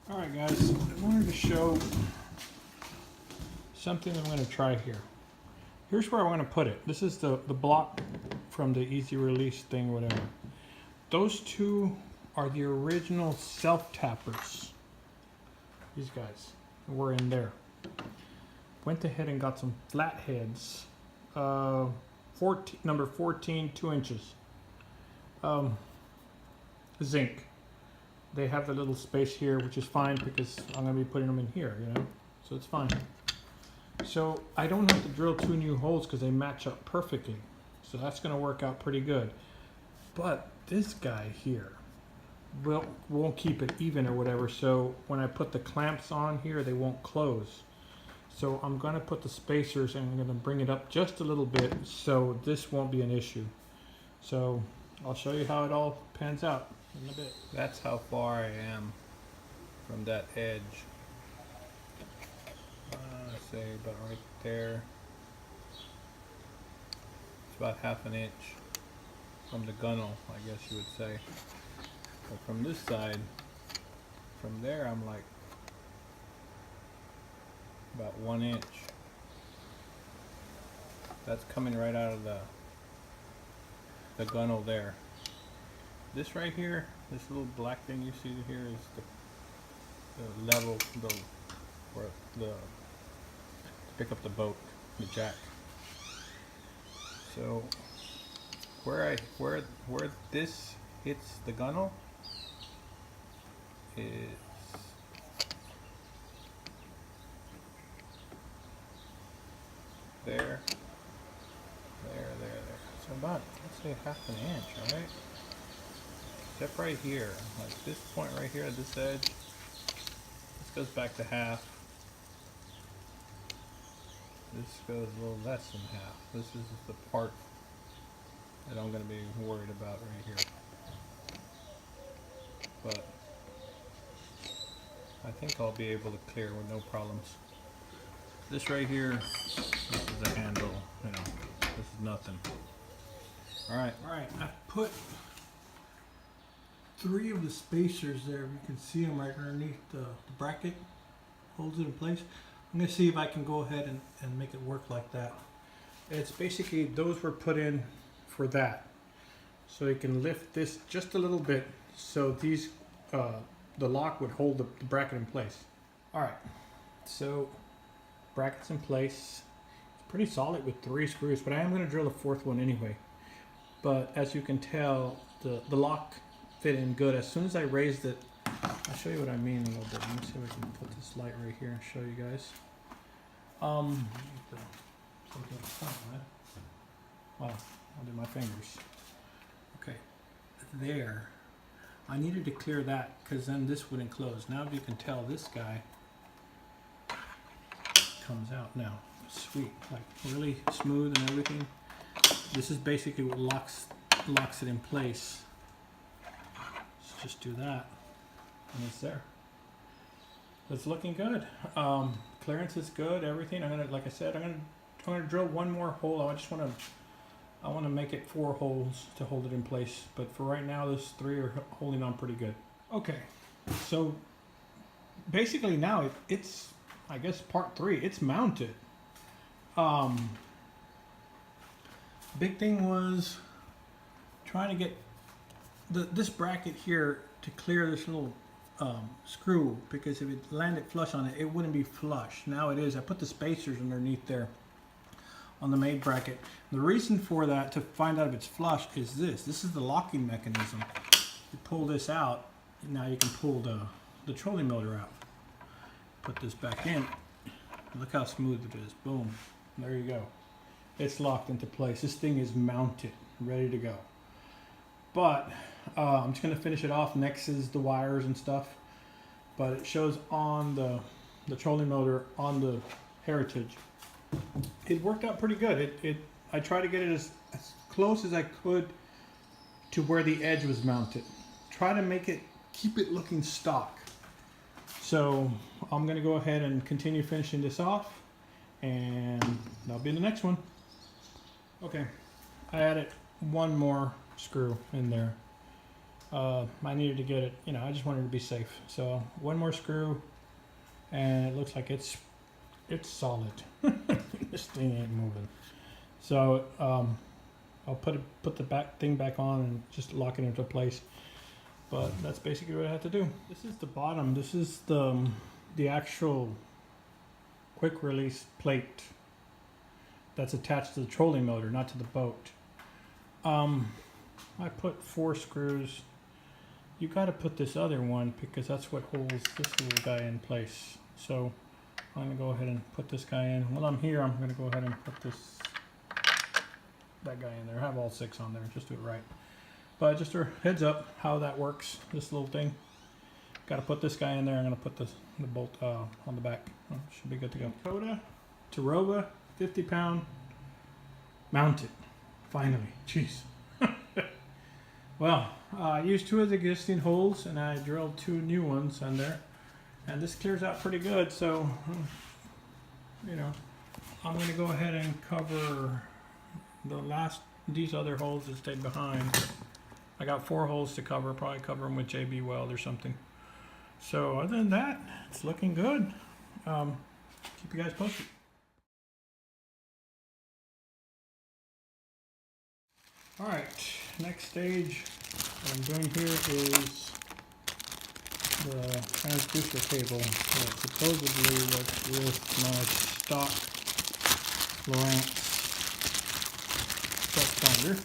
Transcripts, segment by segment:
Alright guys, I wanted to show something I'm going to try here. Here's where I want to put it. This is the block from the easy release thing, whatever. Those two are the original self-tappers. These guys were in there. Went ahead and got some flatheads. Number 14, 2 inches. Zinc. They have the little space here, which is fine because I'm going to be putting them in here, you know, so it's fine. So I don't have to drill 2 new holes because they match up perfectly. So that's going to work out pretty good. But this guy here won't keep it even or whatever. So when I put the clamps on here, they won't close. So I'm going to put the spacers and I'm going to bring it up just a little bit so this won't be an issue. So I'll show you how it all pans out in a bit. That's how far I am from that edge. Say about right there. It's about ½ an inch from the gunnel, I guess you would say. But from this side, from there I'm like about 1 inch. That's coming right out of the gunnel there. This right here, this little black thing you see here is the level, where the pick up the boat, the jack. So where this hits the gunnel is there. So about, let's say, ½ an inch, right? Except right here, like this point right here at this edge, this goes back to half. This goes a little less than half. This is the part that I'm going to be worried about right here. But I think I'll be able to clear with no problems. This right here, this is a handle, you know, this is nothing. Alright, I've put 3 of the spacers there. You can see them right underneath the bracket, holds it in place. I'm going to see if I can go ahead and make it work like that. It's basically, those were put in for that. So you can lift this just a little bit so these, the lock would hold the bracket in place. Alright, so bracket's in place. It's pretty solid with 3 screws, but I am going to drill a 4th one anyway. But as you can tell, the lock fit in good. As soon as I raised it, I'll show you what I mean a little bit. Let me see if I can put this light right here and show you guys. Wow, I'll do my fingers. Okay, there. I needed to clear that because then this wouldn't close. Now if you can tell, this guy comes out now. Sweet, like really smooth and everything. This is basically what locks it in place. Let's just do that. And it's there. It's looking good. Clearance is good. Everything. I'm gonna, like I said, I'm gonna drill 1 more hole. I want to make it 4 holes to hold it in place. But for right now, those 3 are holding on pretty good. Okay. So basically now it's I guess part 3. It's mounted. Big thing was trying to get this bracket here to clear this little screw, because if it landed flush on it, it wouldn't be flush. Now it is. I put the spacers underneath there on the main bracket. The reason for that, to find out if it's flush, is this is the locking mechanism. You pull this out, and now you can pull the trolling motor out. Put this back in. Look how smooth it is. Boom, there you go. It's locked into place. This thing is mounted, ready to go. But I'm just going to finish it off. Next is the wires and stuff. But it shows on the trolling motor on the Heritage. It worked out pretty good. I tried to get it as close as I could to where the edge was mounted. Try to keep it looking stock. So I'm going to go ahead and continue finishing this off. And that'll be the next one. Okay, I added 1 more screw in there. I needed to get it, you know, I just wanted to be safe. So one more screw, and it looks like it's solid. This thing ain't moving. So I'll put the thing back on and just lock it into place. But that's basically what I had to do. This is the bottom. This is the actual quick release plate that's attached to the trolling motor, not to the boat. I put 4 screws. You got to put this other one because that's what holds this little guy in place. So I'm going to go ahead and put this guy in. While I'm here, I'm going to go ahead and put that guy in there. I have all 6 on there. Just do it right. But just a heads up how that works, this little thing. Got to put this guy in there. I'm going to put the bolt on the back. Oh, should be good to go. Minn Kota Terrova, 50-pound, mounted. Finally, jeez. Well, I used 2 of the existing holes and I drilled 2 new ones on there. And this clears out pretty good, so, you know, I'm going to go ahead and cover these other holes that stayed behind. I got 4 holes to cover, probably cover them with JB Weld or something. So other than that, it's looking good. Keep you guys posted. All right, next stage, what I'm doing here is the transducer cable that supposedly was with my stock Lowrance set finder.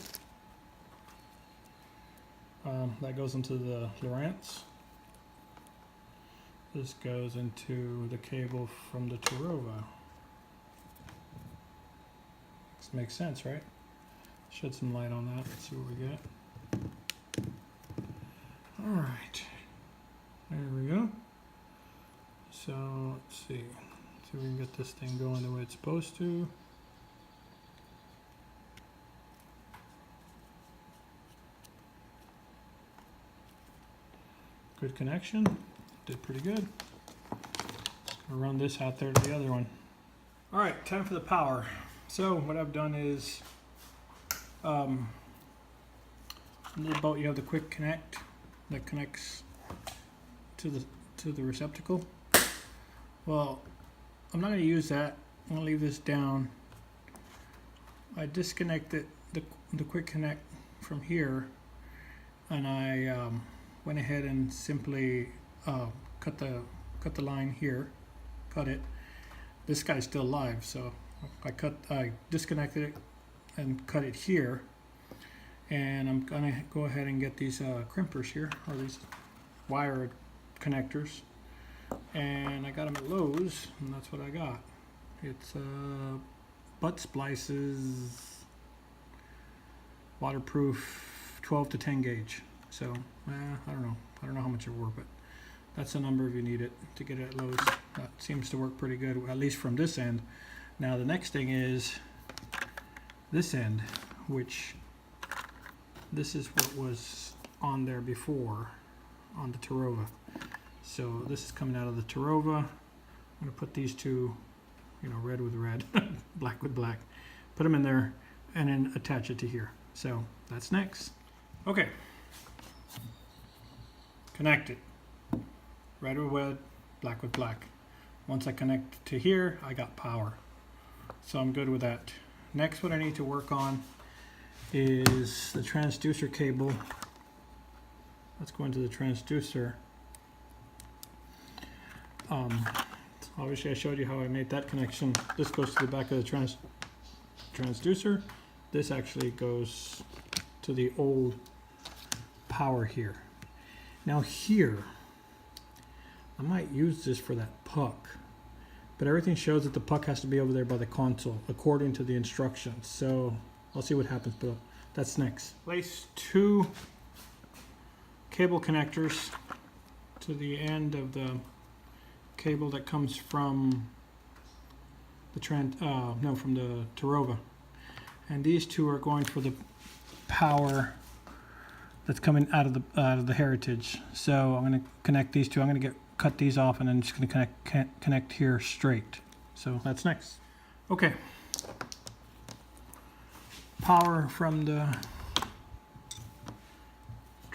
That goes into the Lowrance. This goes into the cable from the Terrova. This makes sense, right? Shed some light on that. Let's see what we get. All right, there we go. So let's see if we can get this thing going the way it's supposed to. Good connection. Did pretty good. I'll run this out there to the other one. All right, time for the power. So what I've done is, in the boat you have the quick connect that connects to the receptacle. Well, I'm not going to use that. I'm going to leave this down. I disconnected the quick connect from here, and I went ahead and simply cut the line here, cut it. This guy's still live, so I disconnected it and cut it here, and I'm gonna go ahead and get these crimpers here, or these wire connectors, and I got them at Lowe's, and that's what I got. It's butt splices, waterproof, 12 to 10 gauge. So I don't know how much it were, but that's the number if you need it to get it at Lowe's. That seems to work pretty good, at least from this end. Now the next thing is this end, which this is what was on there before on the Terrova. So this is coming out of the Terrova. I'm gonna put these 2, you know, red with red, black with black, put them in there, and then attach it to here. So that's next. Okay. Connected. Red with red, black with black. Once I connect to here, I got power. So I'm good with that. Next, what I need to work on is the transducer cable. Let's go into the transducer. Obviously I showed you how I made that connection. This goes to the back of the transducer. This actually goes to the old power here. Now here, I might use this for that puck, but everything shows that the puck has to be over there by the console according to the instructions. So I'll see what happens, but that's next. Place 2 cable connectors to the end of the cable that comes from the from the Terrova, and these 2 are going for the power that's coming out of the Heritage. So I'm going to connect these 2. I'm going to cut these off, and then just going to connect here straight. So that's next. Okay. Power from the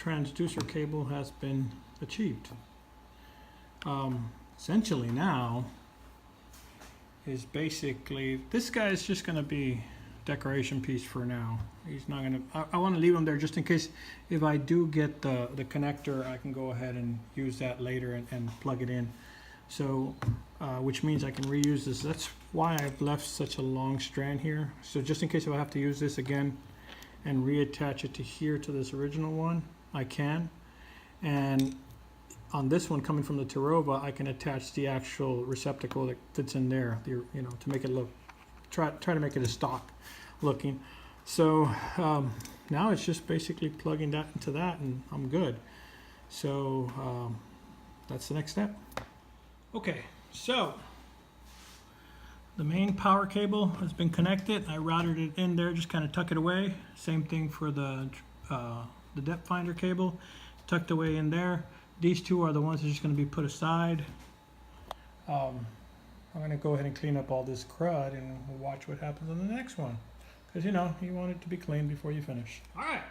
transducer cable has been achieved. Essentially now is basically, this guy is just going to be decoration piece for now. He's not going to, I want to leave him there just in case if I do get the connector, I can go ahead and use that later and plug it in. So, which means I can reuse this. That's why I've left such a long strand here. So just in case if I have to use this again and reattach it to here to this original one, I can. And on this one coming from the Terrova, I can attach the actual receptacle that fits in there, you know, to make it look, try to make it a stock looking. So now it's just basically plugging that into that and I'm good. So that's the next step. Okay, so the main power cable has been connected. I routed it in there, just kind of tuck it away. Same thing for the depth finder cable, tucked away in there. These two are the ones that are just going to be put aside. I'm going to go ahead and clean up all this crud and we'll watch what happens on the next one. Because, you know, you want it to be clean before you finish. All right.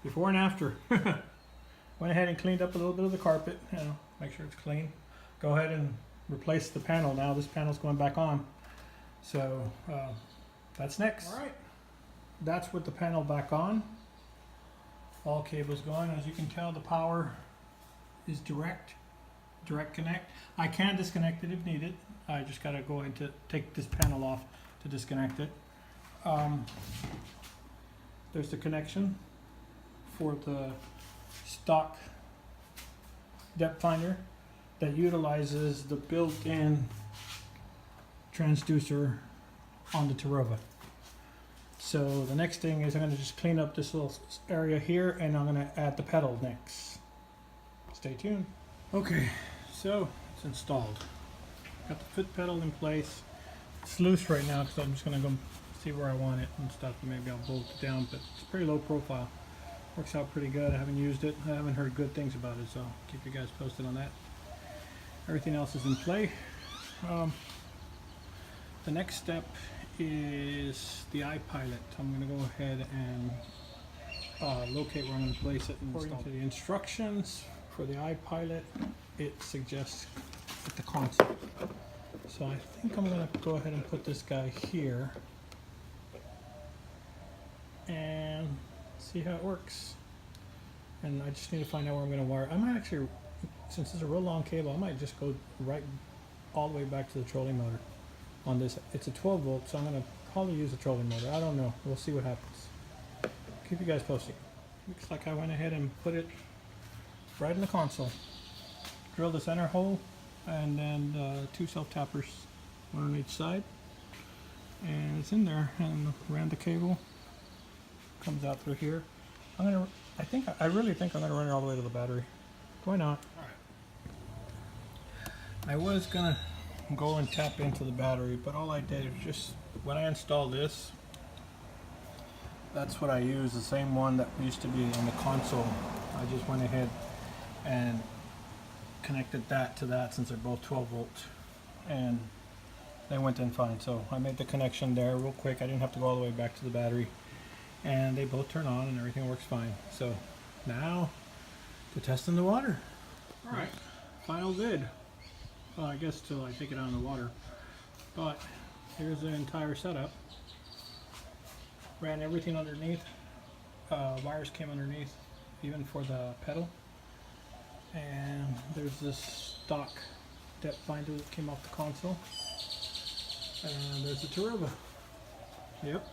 Before and after. Went ahead and cleaned up a little bit of the carpet, you know, make sure it's clean. Go ahead and replace the panel now. This panel's going back on. So that's next. All right. That's with the panel back on. All cables going. As you can tell, the power is direct connect. I can disconnect it if needed. I just got to go ahead to take this panel off to disconnect it. There's the connection for the stock depth finder that utilizes the built-in transducer on the Terrova. So the next thing is I'm going to just clean up this little area here and I'm going to add the pedal next. Stay tuned. Okay, so it's installed. Got the foot pedal in place. It's loose right now because I'm just going to go see where I want it and stuff. Maybe I'll bolt it down, but it's pretty low profile. Works out pretty good. I haven't used it. I haven't heard good things about it, so I'll keep you guys posted on that. Everything else is in play. The next step is the iPilot. I'm going to go ahead and locate where I'm going to place it. And according to the instructions for the iPilot, it suggests at the console. So I think I'm going to go ahead and put this guy here and see how it works. And I just need to find out where I'm going to wire. I might actually, since it's a real long cable, I might just go right all the way back to the trolling motor on this. It's a 12 volt, so I'm going to probably use a trolling motor. I don't know. We'll see what happens. Keep you guys posted. Looks like I went ahead and put it right in the console. Drill the center hole and then 2 self-tappers, one on each side. And it's in there and ran the cable. Comes out through here. I really think I'm gonna run it all the way to the battery. Why not? Alright. I was gonna go and tap into the battery, but all I did was just, when I installed this, that's what I used, the same one that used to be on the console. I just went ahead and connected that to that since they're both 12 volts. And they went in fine. So I made the connection there real quick. I didn't have to go all the way back to the battery. And they both turn on and everything works fine. So now to test in the water. All right, final vid. Well, I guess till I take it out in the water. But here's the entire setup. Ran everything underneath. Wires came underneath, even for the pedal. And there's this stock depth finder that came off the console. And there's the Terrova. Yep.